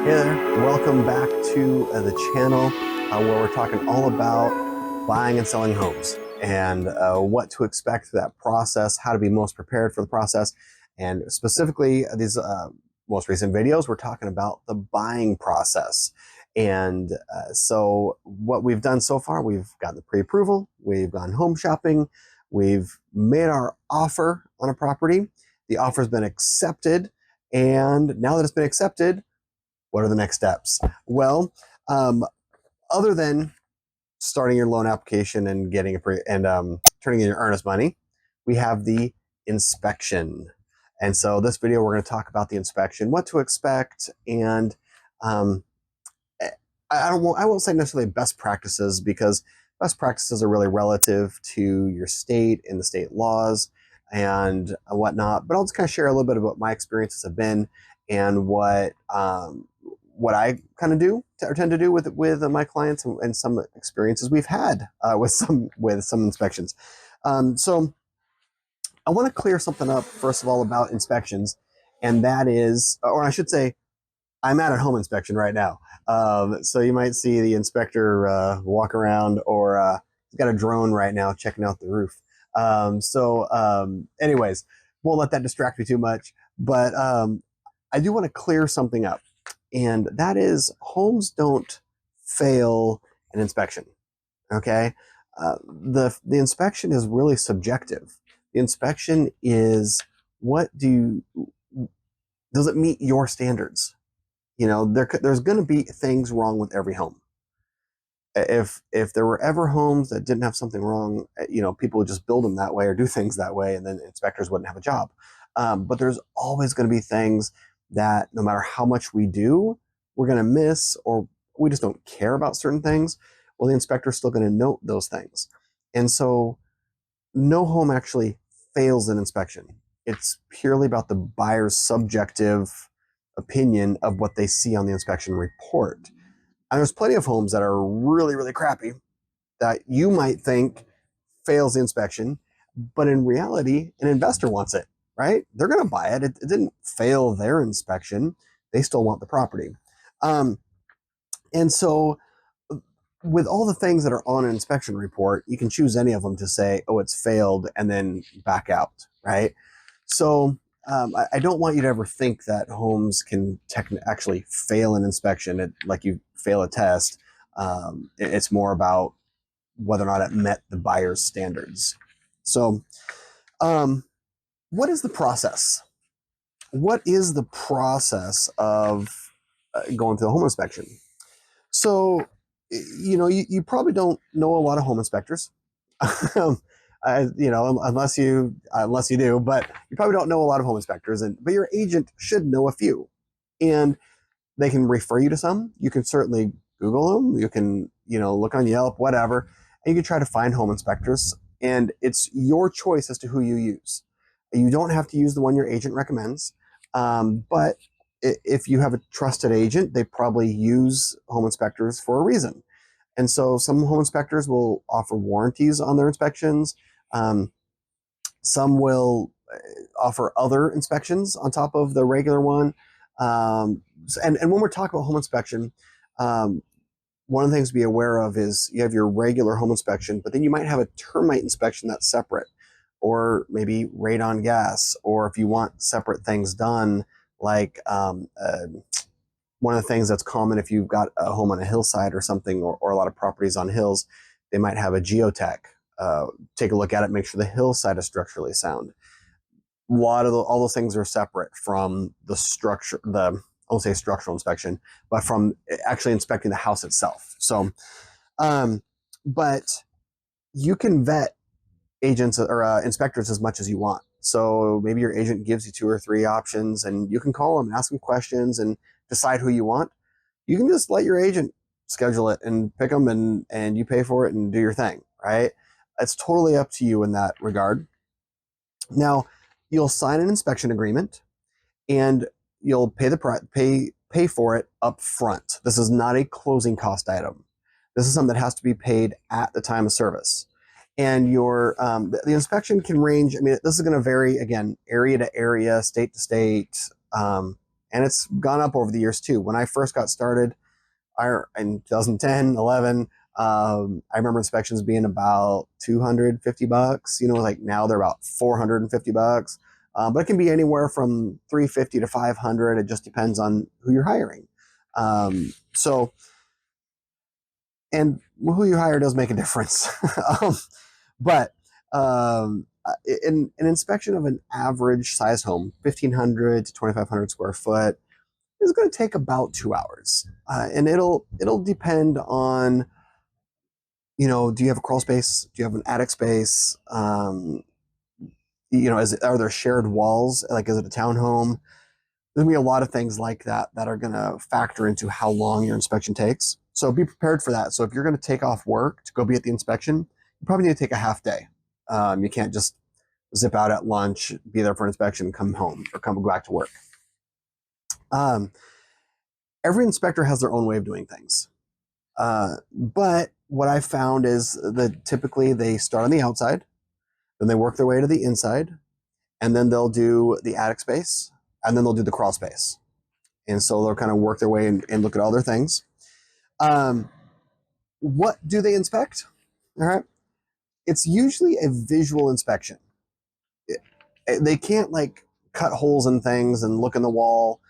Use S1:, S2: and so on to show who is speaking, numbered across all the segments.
S1: Hey there, welcome back to the channel where we're talking all about buying and selling homes and what to expect through that process, how to be most prepared for the process. And specifically, these most recent videos, we're talking about the buying process. And so, what we've done so far, we've gotten the pre approval, we've gone home shopping, we've made our offer on a property, the offer's been accepted. And now that it's been accepted, what are the next steps? Well, um, other than starting your loan application and getting turning in your earnest money, we have the inspection. And so this video, we're going to talk about the inspection, what to expect, and um, I won't say necessarily best practices because best practices are really relative to your state and the state laws and whatnot. But I'll just kind of share a little bit about what my experiences have been and what I kind of do or tend to do with my clients and some experiences we've had with some inspections. So I want to clear something up first of all about inspections, and that is, or I should say, I'm at a home inspection right now. So you might see the inspector walk around, or he's got a drone right now checking out the roof. Anyways, won't let that distract me too much. But I do want to clear something up, and that is homes don't fail an inspection. Okay, the inspection is really subjective. The inspection is does it meet your standards? You know, there's going to be things wrong with every home. If there were ever homes that didn't have something wrong, people would just build them that way or do things that way, and then inspectors wouldn't have a job. But there's always going to be things that no matter how much we do, we're going to miss, or we just don't care about certain things. Well, the inspector's still going to note those things. And so no home actually fails an inspection. It's purely about the buyer's subjective opinion of what they see on the inspection report. And there's plenty of homes that are really, really crappy that you might think fails the inspection, but in reality, an investor wants it, right? They're going to buy it. It didn't fail their inspection. They still want the property. And so with all the things that are on an inspection report, you can choose any of them to say, oh, it's failed, and then back out, right? So I don't want you to ever think that homes can actually fail an inspection, like you fail a test. It's more about whether or not it met the buyer's standards. So what is the process? What is the process of going through the home inspection? So, you probably don't know a lot of home inspectors. Unless you do, but you probably don't know a lot of home inspectors, but your agent should know a few, and they can refer you to some. You can certainly Google them. You can look on Yelp, whatever, and you can try to find home inspectors. And it's your choice as to who you use. You don't have to use the one your agent recommends, but if you have a trusted agent, they probably use home inspectors for a reason. And so some home inspectors will offer warranties on their inspections. Some will offer other inspections on top of the regular one. And when we're talking about home inspection, one of the things to be aware of is you have your regular home inspection, but then you might have a termite inspection that's separate, or maybe radon gas, or if you want separate things done, like one of the things that's common if you've got a home on a hillside or something, or a lot of properties on hills, they might have a geotech. Take a look at it, make sure the hillside is structurally sound. A lot of all those things are separate from the structure, I won't say structural inspection, but from actually inspecting the house itself. So, but you can vet agents or inspectors as much as you want. So maybe your agent gives you 2 or 3 options, and you can call them, ask them questions, and decide who you want. You can just let your agent schedule it and pick them, and you pay for it and do your thing, right? It's totally up to you in that regard. Now, you'll sign an inspection agreement, and you'll pay for it up front. This is not a closing cost item. This is something that has to be paid at the time of service. And the inspection can range. I mean, this is going to vary, again, area to area, state to state, And it's gone up over the years too. When I first got started, in 2010, 11, I remember inspections being about $250. Like now they're about $450. But it can be anywhere from $350 to $500. It just depends on who you're hiring. So, and who you hire does make a difference. But in an inspection of an average size home, 1,500 to 2,500 square foot, is going to take about 2 hours, and it'll depend on, do you have a crawl space? Do you have an attic space? Are there shared walls? Like, is it a townhome? There's gonna be a lot of things like that that are gonna factor into how long your inspection takes. So be prepared for that. So if you're gonna take off work to go be at the inspection, you probably need to take a half day. You can't just zip out at lunch, be there for an inspection, come home or come back to work. Every inspector has their own way of doing things. But what I found is that typically they start on the outside, then they work their way to the inside, and then they'll do the attic space, and then they'll do the crawl space. And so they'll kind of work their way and look at all their things. What do they inspect? All right. It's usually a visual inspection. They can't like cut holes in things and look in the wall.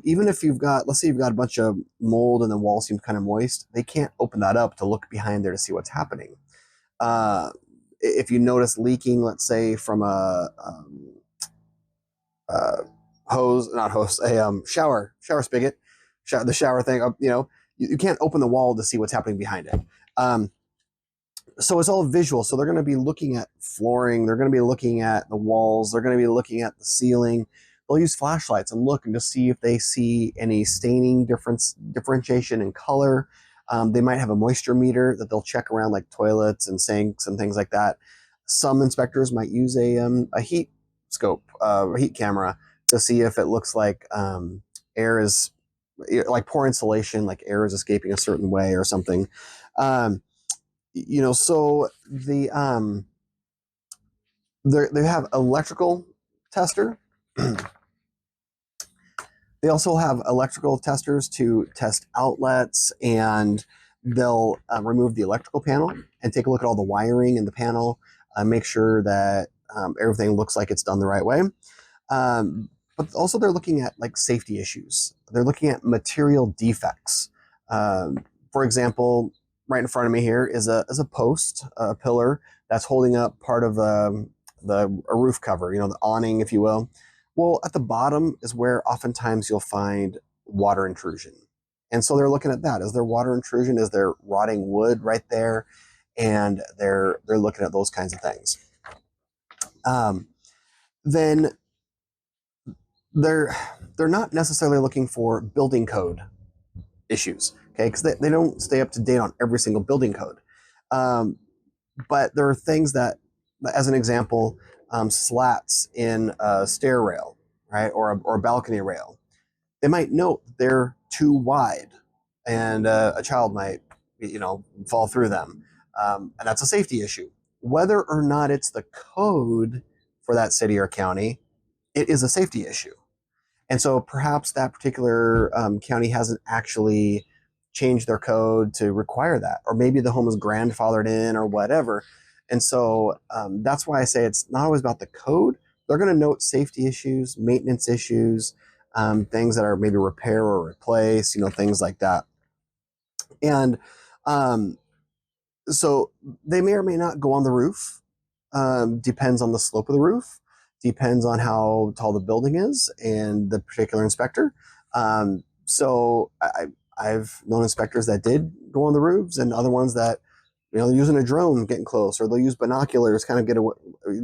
S1: Even if let's say you've got a bunch of mold and the wall seems kind of moist, they can't open that up to look behind there to see what's happening. If you notice leaking, let's say from a shower spigot, the shower thing, you can't open the wall to see what's happening behind it. So it's all visual. So they're going to be looking at flooring. They're going to be looking at the walls. They're going to be looking at the ceiling. They'll use flashlights and look and just see if they see any staining differentiation in color. They might have a moisture meter that they'll check around like toilets and sinks and things like that. Some inspectors might use a heat scope, heat camera to see if it looks like air is like poor insulation, like air is escaping a certain way or something. So they have electrical tester. They also have electrical testers to test outlets, and they'll remove the electrical panel and take a look at all the wiring in the panel, make sure that everything looks like it's done the right way. But also they're looking at like safety issues. They're looking at material defects. For example, right in front of me here is a post, a pillar that's holding up part of a roof cover, the awning, if you will. Well, at the bottom is where oftentimes you'll find water intrusion. And so they're looking at that. Is there water intrusion? Is there rotting wood right there? And they're looking at those kinds of things. Then they're not necessarily looking for building code issues, okay? Because they don't stay up to date on every single building code. But there are things that, as an example, slats in a stair rail, right, or a balcony rail. They might note they're too wide, and a child might, fall through them, and that's a safety issue. Whether or not it's the code for that city or county, it is a safety issue. And so perhaps that particular county hasn't actually changed their code to require that, or maybe the home is grandfathered in or whatever. And so that's why I say it's not always about the code. They're going to note safety issues, maintenance issues, things that are maybe repair or replace, things like that. And so they may or may not go on the roof. Depends on the slope of the roof. Depends on how tall the building is and the particular inspector. So I've known inspectors that did go on the roofs, and other ones that, they're using a drone getting close, or they'll use binoculars, kind of get a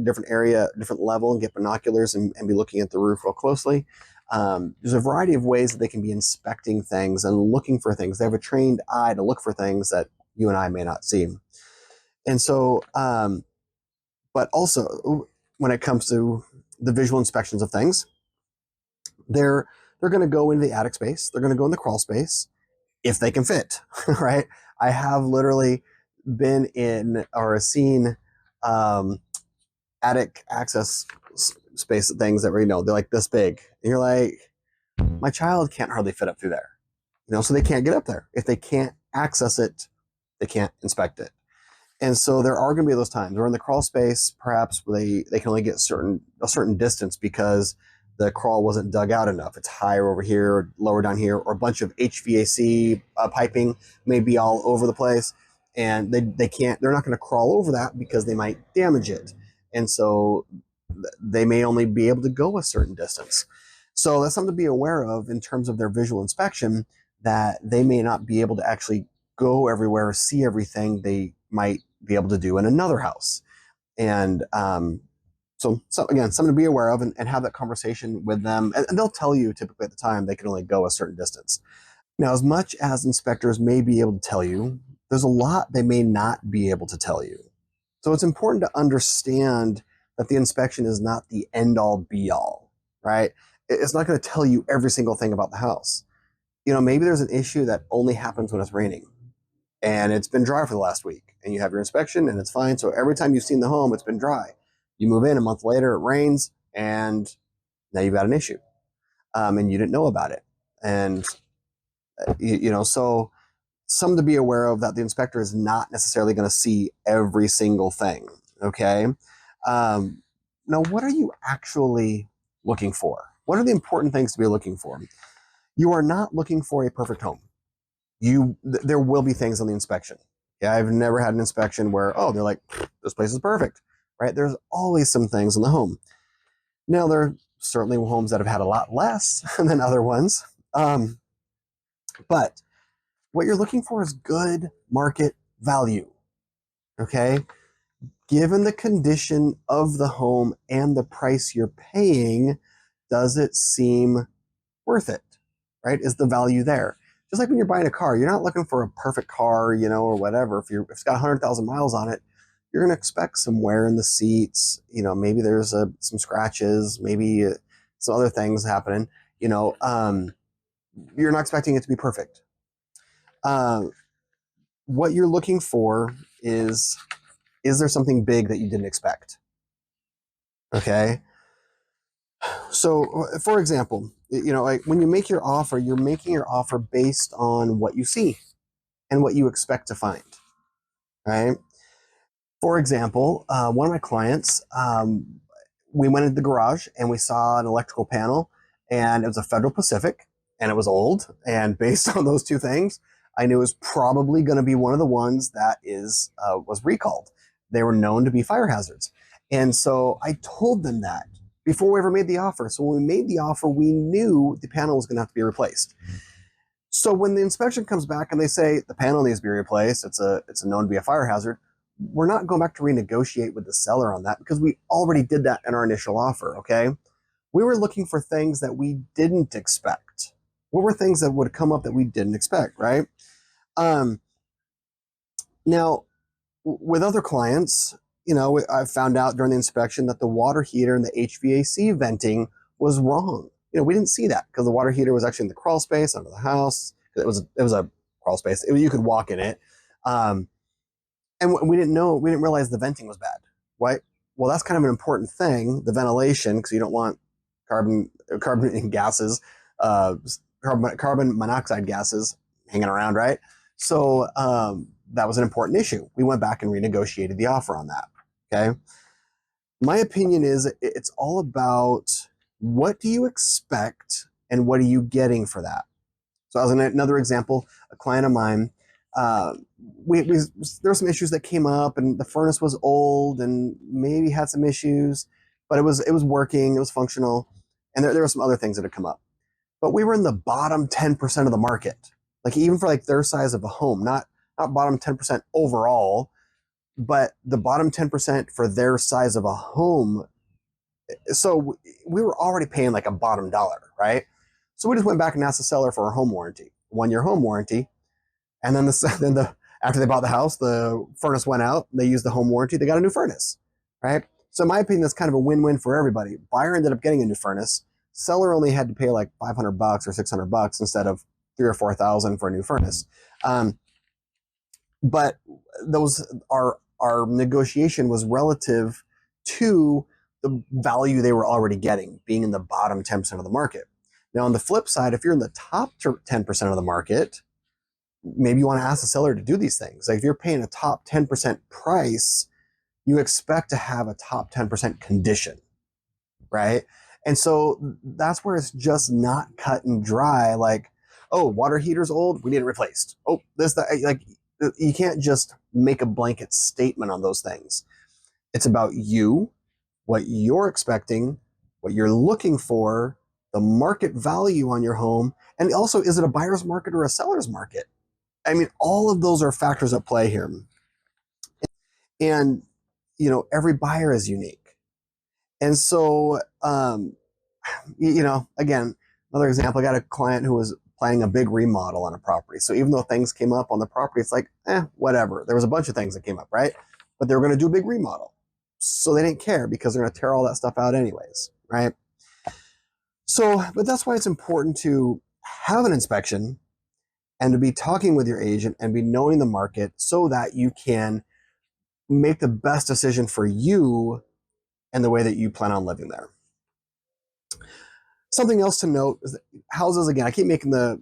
S1: different area, different level, and get binoculars and be looking at the roof real closely. There's a variety of ways that they can be inspecting things and looking for things. They have a trained eye to look for things that you and I may not see. And so, but also when it comes to the visual inspections of things, they're going to go into the attic space. They're going to go in the crawl space if they can fit, right? I have literally been in or seen attic access space things that they're like this big. And you're like, My child can't hardly fit up through there, so they can't get up there. If they can't access it, they can't inspect it. And so there are going to be those times where in the crawl space, perhaps they can only get a certain distance because the crawl wasn't dug out enough. It's higher over here, or lower down here, or a bunch of HVAC piping may be all over the place, and they're not going to crawl over that because they might damage it, and so they may only be able to go a certain distance. So that's something to be aware of in terms of their visual inspection, that they may not be able to actually go everywhere or see everything they might be able to do in another house. And so again, something to be aware of, and have that conversation with them. And they'll tell you typically at the time they can only go a certain distance. Now, as much as inspectors may be able to tell you, there's a lot they may not be able to tell you. So it's important to understand that the inspection is not the end all be all, right? It's not going to tell you every single thing about the house. Maybe there's an issue that only happens when it's raining and it's been dry for the last week, and you have your inspection and it's fine. So every time you've seen the home, it's been dry. You move in a month later, it rains, and now you've got an issue, and you didn't know about it. And so something to be aware of, that the inspector is not necessarily going to see every single thing. Okay. Now, what are you actually looking for? What are the important things to be looking for? You are not looking for a perfect home. There will be things on the inspection. Yeah, I've never had an inspection where, oh, they're like, this place is perfect, right? There's always some things in the home. Now, there are certainly homes that have had a lot less than other ones. But what you're looking for is good market value. Okay. Given the condition of the home and the price you're paying, does it seem worth it? Right? Is the value there? Just like when you're buying a car, you're not looking for a perfect car, or whatever. If it's got 100,000 miles on it, you're going to expect some wear in the seats. Maybe there's some scratches, maybe some other things happening. You're not expecting it to be perfect. What you're looking for is there something big that you didn't expect? Okay. So, for example, like when you make your offer, you're making your offer based on what you see and what you expect to find, right? For example, one of my clients, we went into the garage and we saw an electrical panel, and it was a Federal Pacific, and it was old. And based on those two things, I knew it was probably going to be one of the ones that was recalled. They were known to be fire hazards. And so I told them that before we ever made the offer. So when we made the offer, we knew the panel was going to have to be replaced. So when the inspection comes back and they say the panel needs to be replaced, it's known to be a fire hazard, we're not going back to renegotiate with the seller on that because we already did that in our initial offer. Okay. We were looking for things that we didn't expect. What were things that would come up that we didn't expect, right? Now, with other clients, I found out during the inspection that the water heater and the HVAC venting was wrong. We didn't see that because the water heater was actually in the crawl space under the house. It was a crawl space. You could walk in it. And we didn't realize the venting was bad, right? Well, that's kind of an important thing, the ventilation, because you don't want carbon gases, carbon monoxide gases hanging around, right? So that was an important issue. We went back and renegotiated the offer on that. Okay. My opinion is it's all about what do you expect and what are you getting for that? So as another example, a client of mine, there were some issues that came up, and the furnace was old and maybe had some issues, but it was working, it was functional, and there were some other things that had come up. But we were in the bottom 10% of the market, like even for like their size of a home, not bottom 10% overall, but the bottom 10% for their size of a home. So we were already paying like a bottom dollar, right? So we just went back and asked the seller for a home warranty, 1-year home warranty. And then after they bought the house, the furnace went out. They used the home warranty. They got a new furnace, right? So in my opinion, that's kind of a win-win for everybody. Buyer ended up getting a new furnace. Seller only had to pay like $500 or $600 instead of $3,000 or $4,000 for a new furnace. But our negotiation was relative to the value they were already getting, being in the bottom 10% of the market. Now, on the flip side, if you're in the top 10% of the market, maybe you want to ask the seller to do these things. Like if you're paying a top 10% price, you expect to have a top 10% condition, right? And so that's where it's just not cut and dry. Like, oh, water heater's old, we need it replaced. Oh, this, that, like, you can't just make a blanket statement on those things. It's about you, what you're expecting, what you're looking for, the market value on your home, and also, is it a buyer's market or a seller's market? I mean, all of those are factors at play here. And, every buyer is unique. And so, again, another example, I got a client who was planning a big remodel on a property. So even though things came up on the property, it's like, whatever. There was a bunch of things that came up, right? But they were going to do a big remodel. So they didn't care because they're going to tear all that stuff out anyways, right? So, but that's why it's important to have an inspection and to be talking with your agent and be knowing the market so that you can make the best decision for you and the way that you plan on living there. Something else to note is that houses, again, I keep making the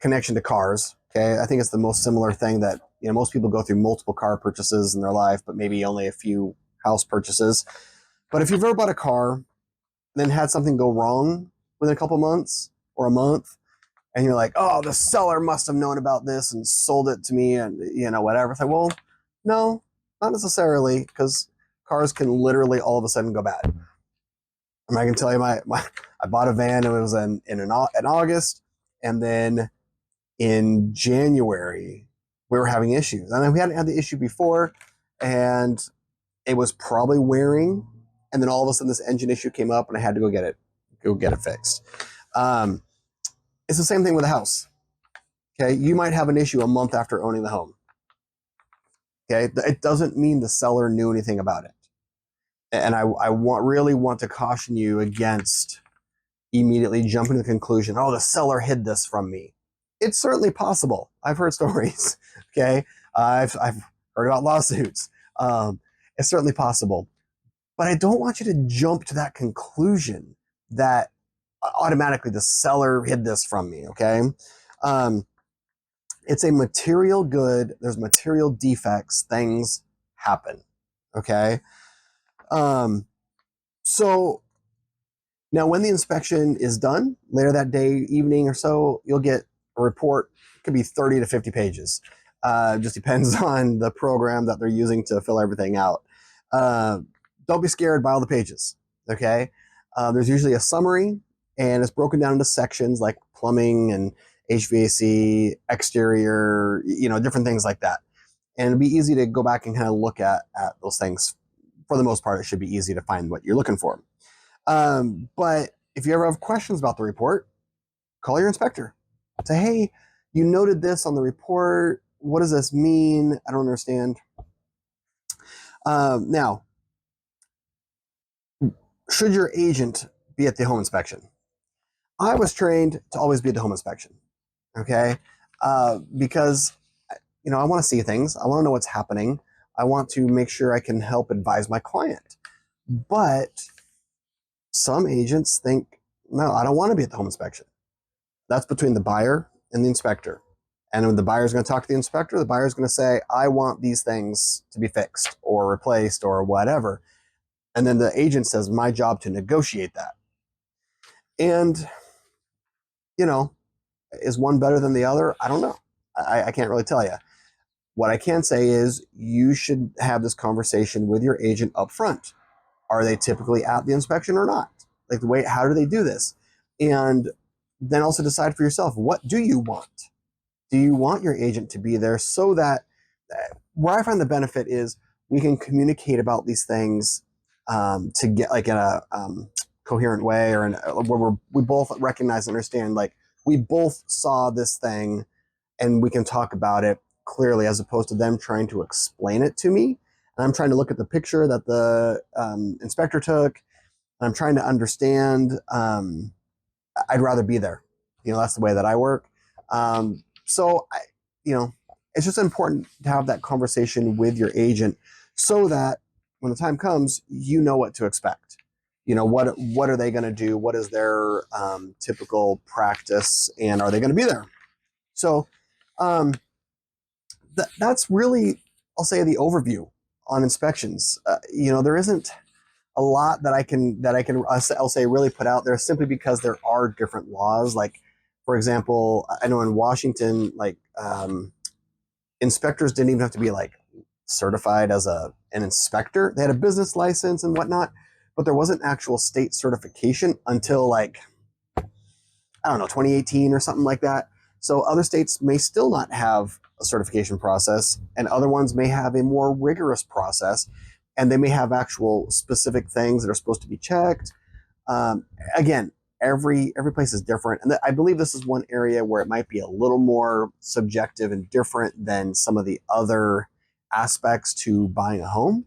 S1: connection to cars. Okay. I think it's the most similar thing that, most people go through multiple car purchases in their life, but maybe only a few house purchases. But if you've ever bought a car, then had something go wrong within a couple months or a month, and you're like, oh, the seller must have known about this and sold it to me and, whatever. It's like, well, no, not necessarily, because cars can literally all of a sudden go bad. And I can tell you, I bought a van, and it was in August, and then in January, we were having issues. And we hadn't had the issue before, and it was probably wearing, and then all of a sudden this engine issue came up, and I had to go get it fixed. It's the same thing with a house. Okay, you might have an issue a month after owning the home. Okay, it doesn't mean the seller knew anything about it. And I really want to caution you against immediately jumping to the conclusion, oh, the seller hid this from me. It's certainly possible. I've heard stories. Okay, I've heard about lawsuits. It's certainly possible, but I don't want you to jump to that conclusion that automatically the seller hid this from me. Okay, it's a material good. There's material defects. Things happen. Okay, so now when the inspection is done later that day, evening or so, you'll get a report. It could be 30 to 50 pages. Just depends on the program that they're using to fill everything out. Don't be scared by all the pages. Okay, there's usually a summary, and it's broken down into sections like plumbing and HVAC, exterior, different things like that. And it'd be easy to go back and kind of look at those things. For the most part, it should be easy to find what you're looking for. But if you ever have questions about the report, call your inspector. Say, hey, you noted this on the report. What does this mean? I don't understand. Now, should your agent be at the home inspection? I was trained to always be at the home inspection. Okay, because I want to see things. I want to know what's happening. I want to make sure I can help advise my client. But some agents think, no, I don't want to be at the home inspection. That's between the buyer and the inspector. And when the buyer's going to talk to the inspector, the buyer's going to say, I want these things to be fixed or replaced or whatever. And then the agent says, my job to negotiate that. And, is one better than the other? I don't know. I can't really tell you. What I can say is you should have this conversation with your agent up front. Are they typically at the inspection or not? Like, how do they do this? And then also decide for yourself, what do you want? Do you want your agent to be there so that where I find the benefit is we can communicate about these things to get like in a coherent way, or where we both recognize and understand, like we both saw this thing and we can talk about it clearly, as opposed to them trying to explain it to me. And I'm trying to look at the picture that the inspector took. And I'm trying to understand. I'd rather be there. That's the way that I work. So it's just important to have that conversation with your agent so that when the time comes, you know what to expect. what are they going to do? What is their typical practice, and are they going to be there? So um, that's really, I'll say, the overview on inspections. There isn't a lot that I can I'll say really put out there, simply because there are different laws. Like, for example, I know in Washington, like inspectors didn't even have to be like certified as an inspector. They had a business license and whatnot, but there wasn't actual state certification until like, I don't know, 2018 or something like that. So other states may still not have a certification process, and other ones may have a more rigorous process, and they may have actual specific things that are supposed to be checked. Again, every place is different, and I believe this is one area where it might be a little more subjective and different than some of the other aspects to buying a home.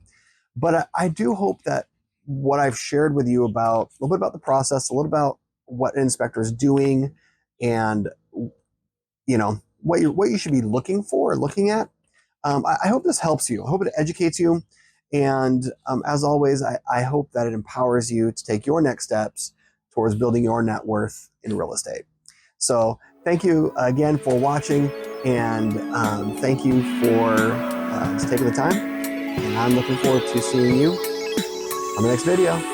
S1: But I do hope that what I've shared with you about a little bit about the process, a little about what an inspector is doing, and what you should be looking for, looking at. I hope this helps you. I hope it educates you, and as always, I hope that it empowers you to take your next steps towards building your net worth in real estate. So thank you again for watching, and thank you for taking the time. And I'm looking forward to seeing you on the next video.